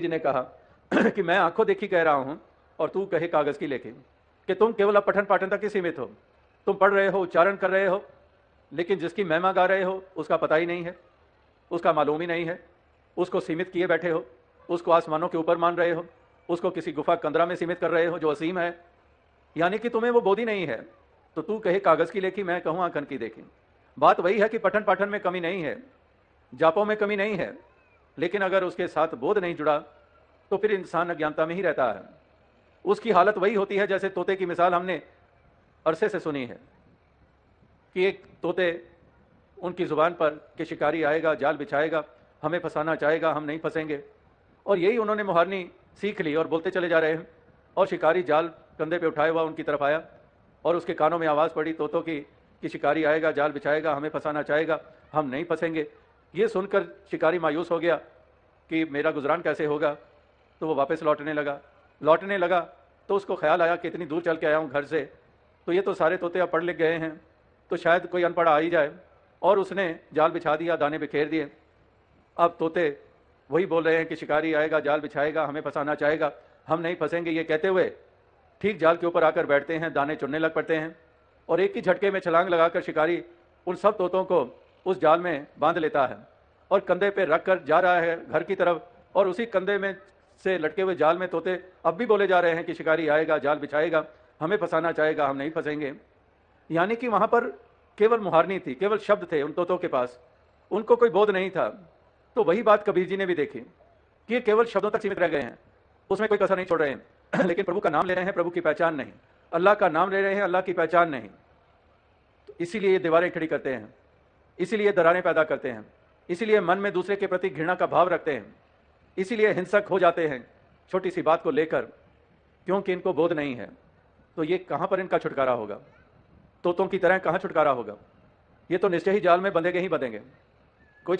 जी ने कहा कि मैं आंखों देखी कह रहा हूं और तू कहे कागज की लेखी, कि तुम केवल अब पठन पाठन तक ही सीमित हो। तुम पढ़ रहे हो, उच्चारण कर रहे हो, लेकिन जिसकी महिमा गा रहे हो उसका पता ही नहीं है, उसका मालूम ही नहीं है। उसको सीमित किए बैठे हो, उसको आसमानों के ऊपर मान रहे हो, उसको किसी गुफा कंदरा में सीमित कर रहे हो जो असीम है, यानी कि तुम्हें वो बोध ही नहीं है। तो तू कहे कागज की लेखी, मैं कहूँ आंखन की देखी। बात वही है कि पठन पाठन में कमी नहीं है, जापों में कमी नहीं है, लेकिन अगर उसके साथ बोध नहीं जुड़ा तो फिर इंसान अज्ञानता में ही रहता है। उसकी हालत वही होती है जैसे तोते की मिसाल हमने अरसे से सुनी है कि एक तोते, उनकी जुबान पर कि शिकारी आएगा, जाल बिछाएगा, हमें फंसाना चाहेगा, हम नहीं फंसेंगे। और यही उन्होंने मुहारनी सीख ली और बोलते चले जा रहे हैं। और शिकारी जाल कंधे पे उठाए हुआ उनकी तरफ आया और उसके कानों में आवाज़ पड़ी तोतों की कि शिकारी आएगा, जाल बिछाएगा, हमें फंसाना चाहेगा, हम नहीं फंसेंगे। ये सुनकर शिकारी मायूस हो गया कि मेरा गुजरान कैसे होगा, तो वो वापस लौटने लगा तो उसको ख्याल आया कि इतनी दूर चल के आया हूँ घर से, तो ये तो सारे तोते अब पढ़ लिख गए हैं, तो शायद कोई अनपढ़ आ ही जाए। और उसने जाल बिछा दिया, दाने बिखेर दिए। अब तोते वही बोल रहे हैं कि शिकारी आएगा, जाल बिछाएगा, हमें फंसाना चाहेगा, हम नहीं फंसेंगे। ये कहते हुए ठीक जाल के ऊपर आकर बैठते हैं, दाने चुनने लग पड़ते हैं और एक ही झटके में छलांग लगाकर शिकारी उन सब तोतों को उस जाल में बांध लेता है और कंधे पे रख कर जा रहा है घर की तरफ। और उसी कंधे में से लटके हुए जाल में तोते अब भी बोले जा रहे हैं कि शिकारी आएगा, जाल बिछाएगा, हमें फंसाना चाहेगा, हम नहीं फंसेंगे। यानी कि वहां पर केवल मुहारनी थी, केवल शब्द थे उन तोतों के पास, उनको कोई बोध नहीं था। तो वही बात कबीर जी ने भी देखी कि ये केवल शब्दों तक सीमित रह गए हैं, उसमें कोई कसर नहीं छोड़ रहे हैं लेकिन प्रभु का नाम ले रहे हैं, प्रभु की पहचान नहीं। अल्लाह का नाम ले रहे हैं, अल्लाह की पहचान नहीं। तो इसीलिए ये दीवारें खड़ी करते हैं, इसीलिए दरारें पैदा करते हैं, इसीलिए मन में दूसरे के प्रति घृणा का भाव रखते हैं, इसीलिए हिंसक हो जाते हैं छोटी सी बात को लेकर, क्योंकि इनको बोध नहीं है। तो ये कहां पर इनका छुटकारा होगा? तोतों की तरह कहां छुटकारा होगा? ये तो निश्चय ही जाल में बंधेंगे ही बंधेंगे। कोई